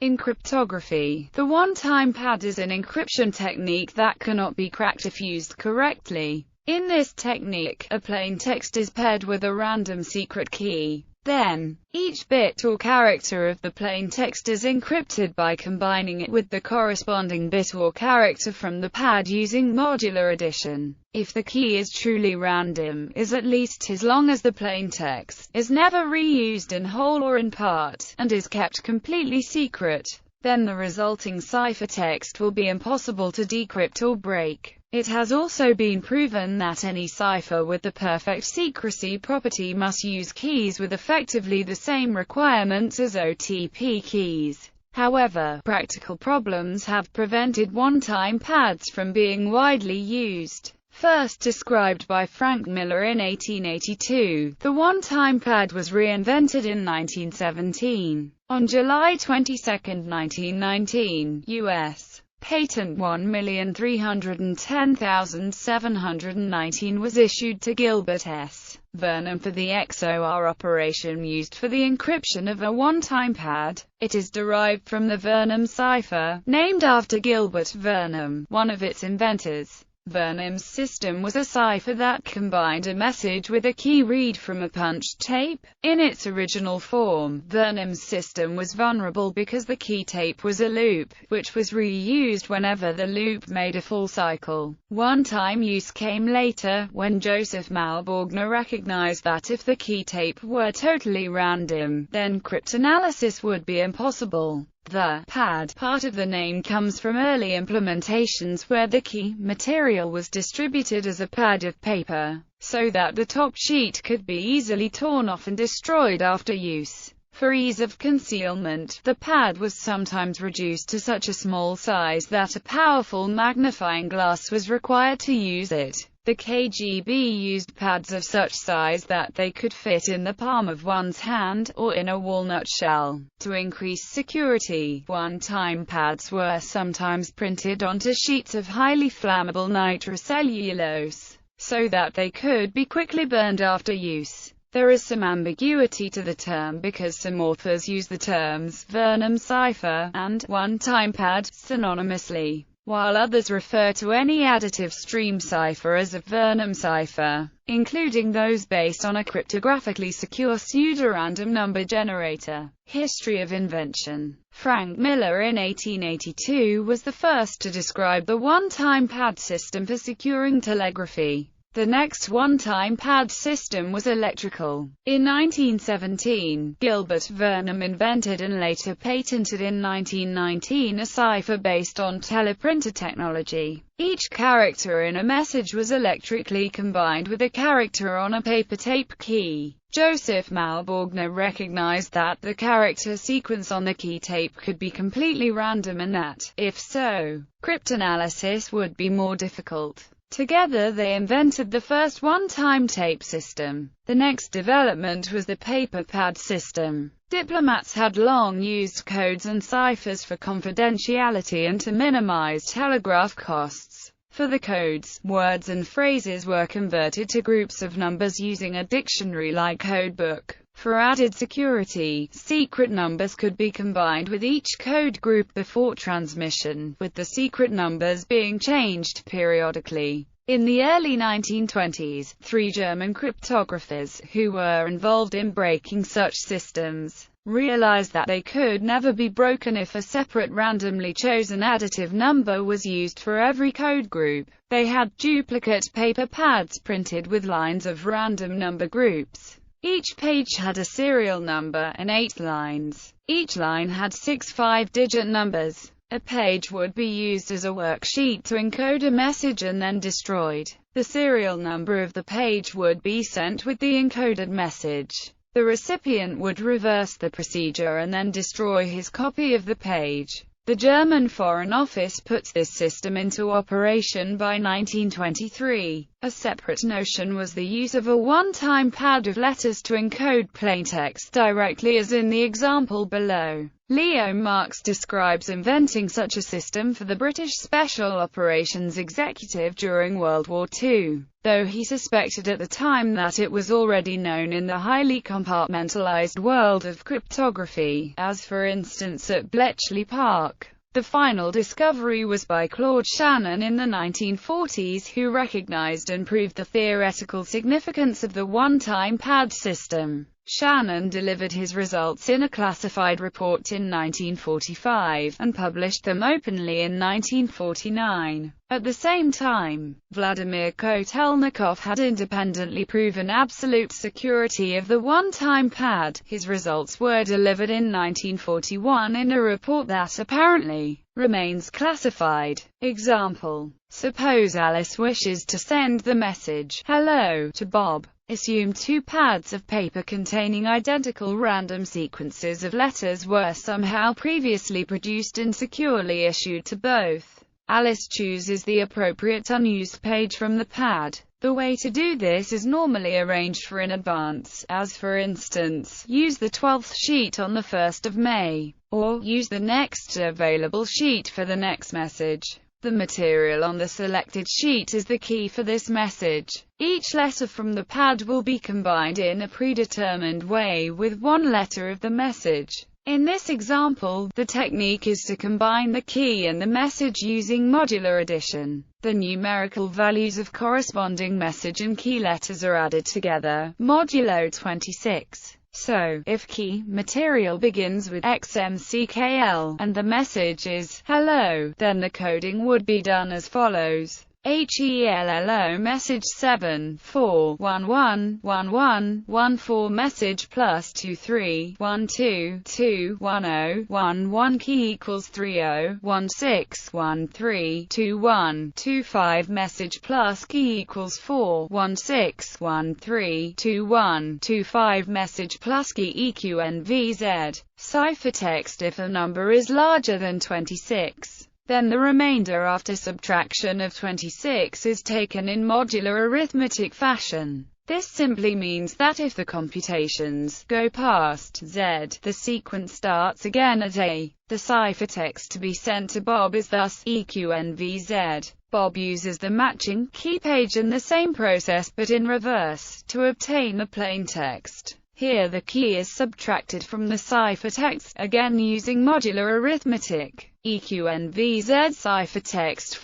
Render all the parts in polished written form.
In cryptography, the one-time pad is an encryption technique that cannot be cracked if used correctly. In this technique, a plaintext is paired with a random secret key. Then, each bit or character of the plaintext is encrypted by combining it with the corresponding bit or character from the pad using modular addition. If the key is truly random, is at least as long as the plaintext, is never reused in whole or in part, and is kept completely secret, then the resulting ciphertext will be impossible to decrypt or break. It has also been proven that any cipher with the perfect secrecy property must use keys with effectively the same requirements as OTP keys. However, practical problems have prevented one-time pads from being widely used. First described by Frank Miller in 1882, the one-time pad was reinvented in 1917. On July 22, 1919, U.S. Patent 1,310,719 was issued to Gilbert S. Vernon for the XOR operation used for the encryption of a one-time pad. It is derived from the Vernon cipher, named after Gilbert Vernon, one of its inventors. Vernon's system was a cipher that combined a message with a key read from a punched tape. In its original form, Vernon's system was vulnerable because the key tape was a loop, which was reused whenever the loop made a full cycle. One-time use came later, when Joseph Malborgner recognized that if the key tape were totally random, then cryptanalysis would be impossible. The pad part of the name comes from early implementations where the key material was distributed as a pad of paper, so that the top sheet could be easily torn off and destroyed after use. For ease of concealment, the pad was sometimes reduced to such a small size that a powerful magnifying glass was required to use it. The KGB used pads of such size that they could fit in the palm of one's hand, or in a walnut shell. To increase security, one-time pads were sometimes printed onto sheets of highly flammable nitrocellulose, so that they could be quickly burned after use. There is some ambiguity to the term because some authors use the terms Vernon cipher and one-time pad synonymously, while others refer to any additive stream cipher as a Vernon cipher, including those based on a cryptographically secure pseudorandom number generator. History of invention. Frank Miller in 1882 was the first to describe the one-time pad system for securing telegraphy. The next one-time pad system was electrical. In 1917, Gilbert Vernon invented and later patented in 1919 a cipher based on teleprinter technology. Each character in a message was electrically combined with a character on a paper tape key. Joseph Malborgner recognized that the character sequence on the key tape could be completely random and that, if so, cryptanalysis would be more difficult. Together they invented the first one-time tape system. The next development was the paper pad system. Diplomats had long used codes and ciphers for confidentiality and to minimize telegraph costs. For the codes, words and phrases were converted to groups of numbers using a dictionary-like codebook. For added security, secret numbers could be combined with each code group before transmission, with the secret numbers being changed periodically. In the early 1920s, 3 German cryptographers, who were involved in breaking such systems, realized that they could never be broken if a separate randomly chosen additive number was used for every code group. They had duplicate paper pads printed with lines of random number groups. Each page had a serial number and 8 lines. Each line had 6 5-digit numbers. A page would be used as a worksheet to encode a message and then destroyed. The serial number of the page would be sent with the encoded message. The recipient would reverse the procedure and then destroy his copy of the page. The German Foreign Office put this system into operation by 1923. A separate notion was the use of a one-time pad of letters to encode plaintext directly as in the example below. Leo Marx describes inventing such a system for the British Special Operations Executive during World War II, though he suspected at the time that it was already known in the highly compartmentalized world of cryptography, as for instance at Bletchley Park. The final discovery was by Claude Shannon in the 1940s, who recognized and proved the theoretical significance of the one-time pad system. Shannon delivered his results in a classified report in 1945, and published them openly in 1949. At the same time, Vladimir Kotelnikov had independently proven absolute security of the one-time pad. His results were delivered in 1941 in a report that apparently remains classified. Example: suppose Alice wishes to send the message "Hello" to Bob. Assume two pads of paper containing identical random sequences of letters were somehow previously produced and securely issued to both. Alice chooses the appropriate unused page from the pad. The way to do this is normally arranged for in advance, as for instance, use the 12th sheet on the 1st of May, or use the next available sheet for the next message. The material on the selected sheet is the key for this message. Each letter from the pad will be combined in a predetermined way with one letter of the message. In this example, the technique is to combine the key and the message using modular addition. The numerical values of corresponding message and key letters are added together, modulo 26. So, if key material begins with XMCKL, and the message is "hello," then the coding would be done as follows: HELLO message 74111114 message plus 2312210111 key equals 3016132125 message plus key equals 416132125 message plus key EQNVZ. Ciphertext: if a number is larger than 26, then the remainder after subtraction of 26 is taken in modular arithmetic fashion. This simply means that if the computations go past Z, the sequence starts again at A. The ciphertext to be sent to Bob is thus EQNVZ. Bob uses the matching key page in the same process but in reverse, to obtain the plaintext. Here the key is subtracted from the ciphertext, again using modular arithmetic. EQNVZ ciphertext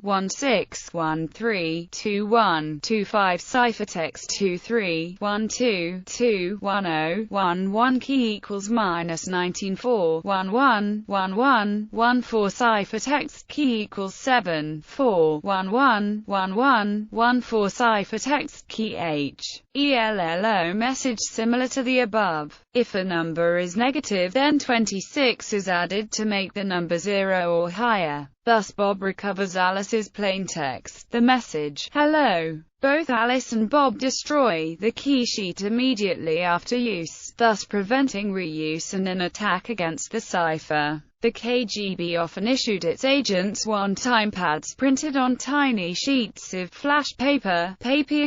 416132125 ciphertext 2312210111 key equals -194111114 ciphertext key equals 74111114 ciphertext key HELLO message similar to the above. If a number is negative, then 26 is added to make the number 0 or higher. Thus Bob recovers Alice's plaintext, the message "hello." Both Alice and Bob destroy the key sheet immediately after use, thus preventing reuse and an attack against the cipher. The KGB often issued its agents one-time pads printed on tiny sheets of flash paper,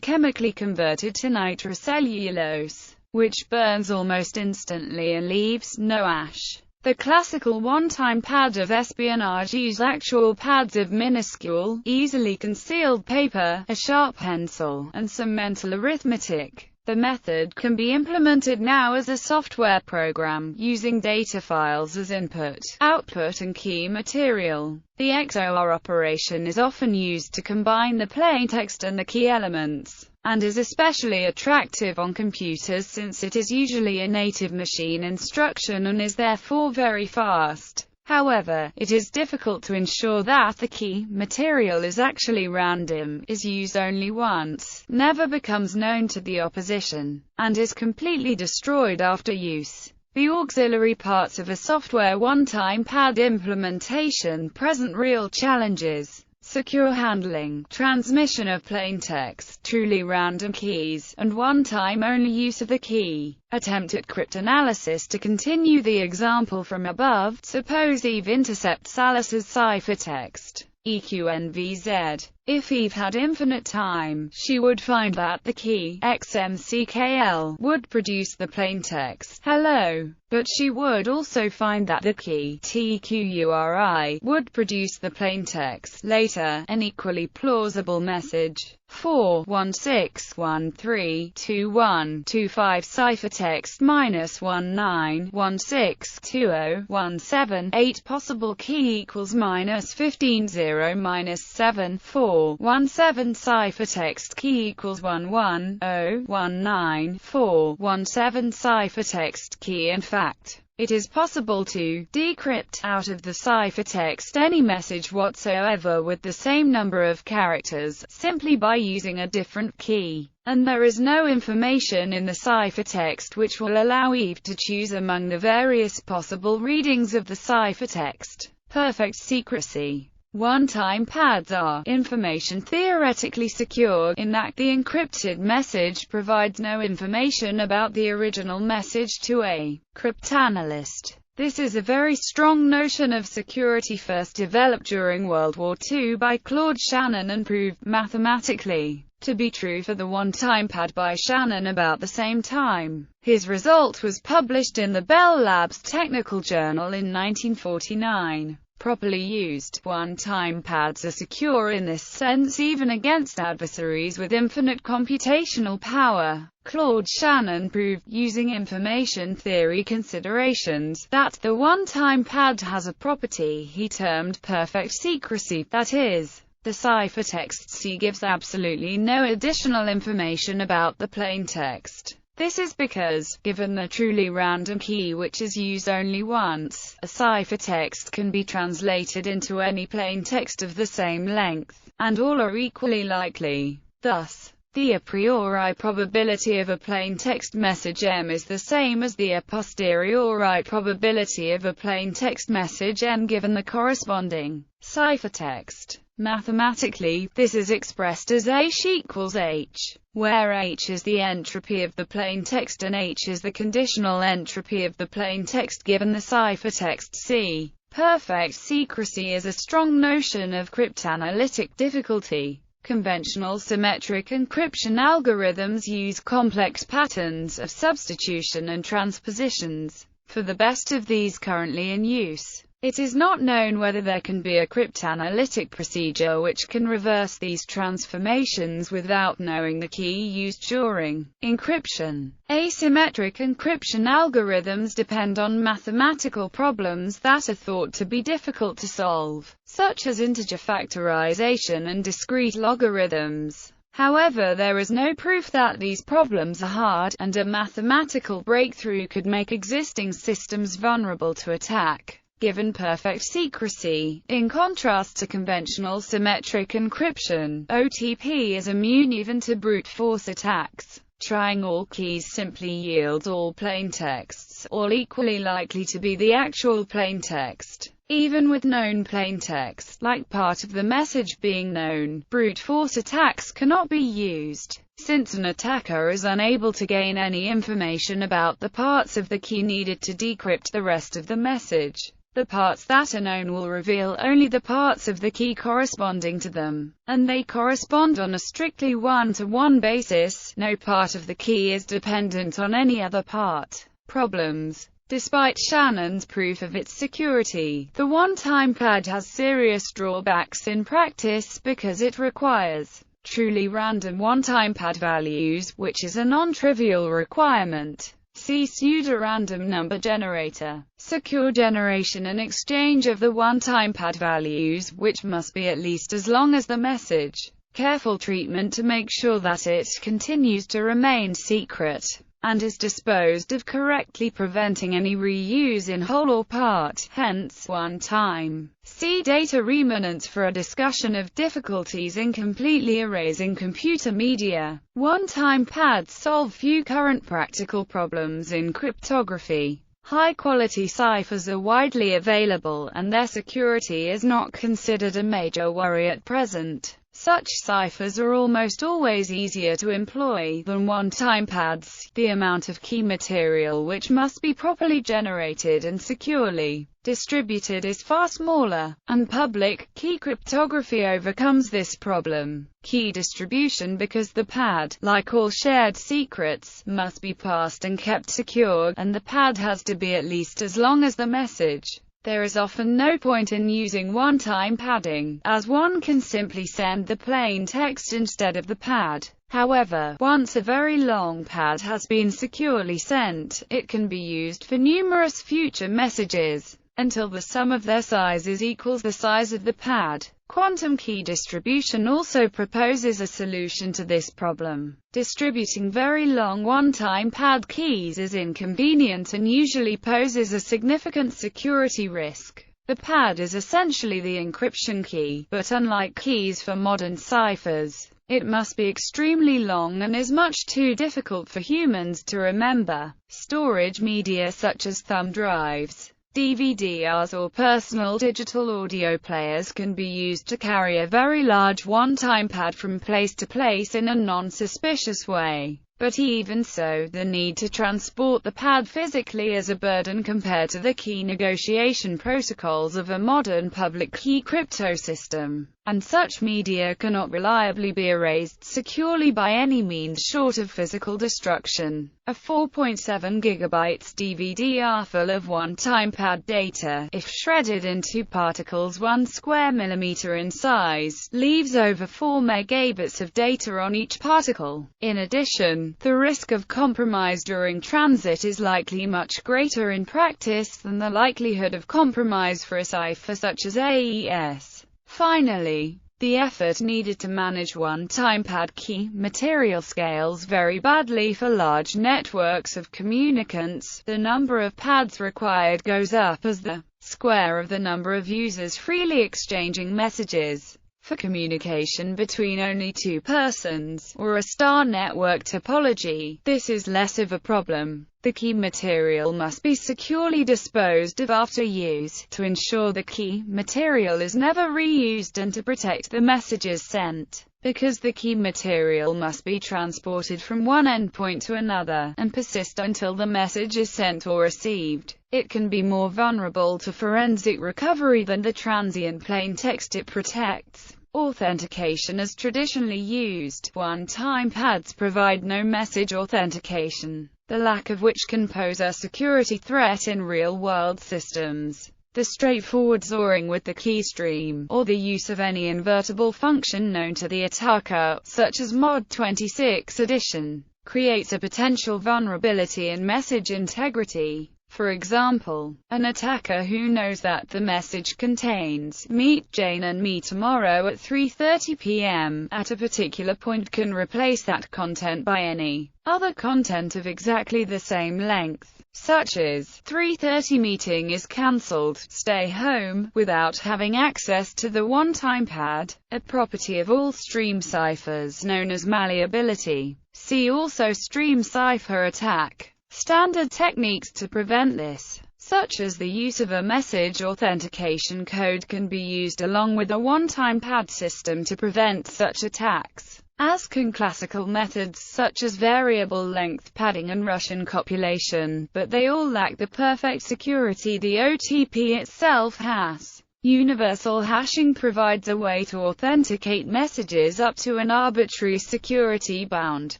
chemically converted to nitrocellulose, which burns almost instantly and leaves no ash. The classical one-time pad of espionage used actual pads of minuscule, easily concealed paper, a sharp pencil, and some mental arithmetic. The method can be implemented now as a software program, using data files as input, output and key material. The XOR operation is often used to combine the plaintext and the key elements, and is especially attractive on computers since it is usually a native machine instruction and is therefore very fast. However, it is difficult to ensure that the key material is actually random, is used only once, never becomes known to the opposition, and is completely destroyed after use. The auxiliary parts of a software one-time pad implementation present real challenges. Secure handling, transmission of plaintext, truly random keys, and one-time only use of the key. Attempt at cryptanalysis. To continue the example from above, suppose Eve intercepts Alice's ciphertext, EQNVZ. If Eve had infinite time, she would find that the key XMCKL would produce the plaintext hello, but she would also find that the key TQURI would produce the plaintext later, an equally plausible message. 416132125 ciphertext -19162017 8 possible key equals -15 0 -7417 ciphertext key equals 11019417 ciphertext key. In fact, it is possible to decrypt out of the ciphertext any message whatsoever with the same number of characters, simply by using a different key. And there is no information in the ciphertext which will allow Eve to choose among the various possible readings of the ciphertext. Perfect secrecy. One-time pads are information theoretically secure, in that the encrypted message provides no information about the original message to a cryptanalyst. This is a very strong notion of security, first developed during World War II by Claude Shannon and proved, mathematically, to be true for the one-time pad by Shannon about the same time. His result was published in the Bell Labs Technical Journal in 1949. Properly used, one-time pads are secure in this sense even against adversaries with infinite computational power. Claude Shannon proved, using information theory considerations, that the one-time pad has a property he termed perfect secrecy, that is, the ciphertext C gives absolutely no additional information about the plaintext. This is because, given the truly random key which is used only once, a ciphertext can be translated into any plaintext of the same length, and all are equally likely. Thus, the a priori probability of a plaintext message M is the same as the a posteriori probability of a plaintext message N given the corresponding ciphertext. Mathematically, this is expressed as H equals H, where H is the entropy of the plaintext and H is the conditional entropy of the plaintext given the ciphertext C. Perfect secrecy is a strong notion of cryptanalytic difficulty. Conventional symmetric encryption algorithms use complex patterns of substitution and transpositions. For the best of these currently in use, it is not known whether there can be a cryptanalytic procedure which can reverse these transformations without knowing the key used during encryption. Asymmetric encryption algorithms depend on mathematical problems that are thought to be difficult to solve, such as integer factorization and discrete logarithms. However, there is no proof that these problems are hard, and a mathematical breakthrough could make existing systems vulnerable to attack. Given perfect secrecy, in contrast to conventional symmetric encryption, OTP is immune even to brute force attacks. Trying all keys simply yields all plaintexts, all equally likely to be the actual plaintext. Even with known plaintext, like part of the message being known, brute force attacks cannot be used, since an attacker is unable to gain any information about the parts of the key needed to decrypt the rest of the message. The parts that are known will reveal only the parts of the key corresponding to them, and they correspond on a strictly one-to-one basis. No part of the key is dependent on any other part. Problems. Despite Shannon's proof of its security, the one-time pad has serious drawbacks in practice because it requires truly random one-time pad values, which is a non-trivial requirement. See pseudo-random number generator. Secure generation and exchange of the one-time pad values, which must be at least as long as the message. Careful treatment to make sure that it continues to remain secret, and is disposed of correctly, preventing any reuse in whole or part, hence one-time. See data remanence for a discussion of difficulties in completely erasing computer media. One-time pads solve few current practical problems in cryptography. High-quality ciphers are widely available, and their security is not considered a major worry at present. Such ciphers are almost always easier to employ than one-time pads. The amount of key material which must be properly generated and securely distributed is far smaller, and public key cryptography overcomes this problem. Key distribution, because the pad, like all shared secrets, must be passed and kept secure, and the pad has to be at least as long as the message. There is often no point in using one-time padding, as one can simply send the plain text instead of the pad. However, once a very long pad has been securely sent, it can be used for numerous future messages, until the sum of their sizes equals the size of the pad. Quantum key distribution also proposes a solution to this problem. Distributing very long one-time pad keys is inconvenient and usually poses a significant security risk. The pad is essentially the encryption key, but unlike keys for modern ciphers, it must be extremely long and is much too difficult for humans to remember. Storage media such as thumb drives, DVDs or personal digital audio players can be used to carry a very large one-time pad from place to place in a non-suspicious way. But even so, the need to transport the pad physically is a burden compared to the key negotiation protocols of a modern public key crypto system, and such media cannot reliably be erased securely by any means short of physical destruction. A 4.7 GB DVD full of one-time pad data, if shredded into particles 1 square millimeter in size, leaves over 4 megabits of data on each particle. In addition, the risk of compromise during transit is likely much greater in practice than the likelihood of compromise for a cipher such as AES. Finally, the effort needed to manage one-time pad key material scales very badly for large networks of communicants. The number of pads required goes up as the square of the number of users freely exchanging messages. For communication between only two persons, or a star network topology, this is less of a problem. The key material must be securely disposed of after use, to ensure the key material is never reused and to protect the messages sent. Because the key material must be transported from one endpoint to another, and persist until the message is sent or received, it can be more vulnerable to forensic recovery than the transient plain text it protects. Authentication is traditionally used. One-time pads provide no message authentication, the lack of which can pose a security threat in real-world systems. The straightforward XORing with the key stream, or the use of any invertible function known to the attacker, such as Mod 26 addition, creates a potential vulnerability in message integrity. For example, an attacker who knows that the message contains "Meet Jane and me tomorrow at 3:30 p.m. at a particular point" can replace that content by any other content of exactly the same length, such as 3:30 meeting is cancelled, stay home, without having access to the one-time pad, a property of all stream ciphers known as malleability. See also stream cipher attack. Standard techniques to prevent this, such as the use of a message authentication code, can be used along with a one-time pad system to prevent such attacks, as can classical methods such as variable length padding and Russian copulation, but they all lack the perfect security the OTP itself has. Universal hashing provides a way to authenticate messages up to an arbitrary security bound,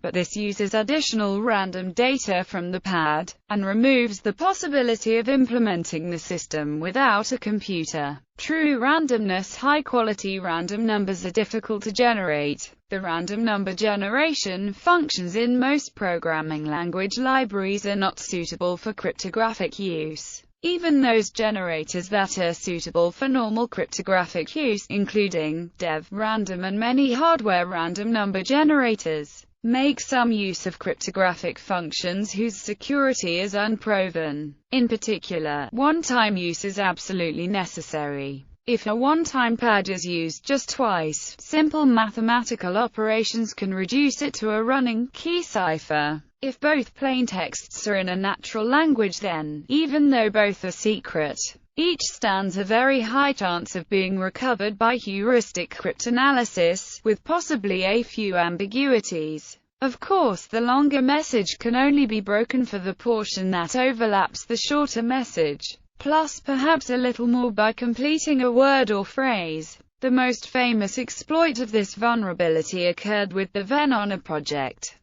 but this uses additional random data from the pad, and removes the possibility of implementing the system without a computer. True randomness. High-quality random numbers are difficult to generate. The random number generation functions in most programming language libraries are not suitable for cryptographic use. Even those generators that are suitable for normal cryptographic use, including dev random and many hardware random number generators, make some use of cryptographic functions whose security is unproven. In particular, one-time use is absolutely necessary. If a one-time pad is used just twice, simple mathematical operations can reduce it to a running key cipher. If both plaintexts are in a natural language, then, even though both are secret, Each stands a very high chance of being recovered by heuristic cryptanalysis, with possibly a few ambiguities. Of course, the longer message can only be broken for the portion that overlaps the shorter message, plus perhaps a little more by completing a word or phrase. The most famous exploit of this vulnerability occurred with the Venona project.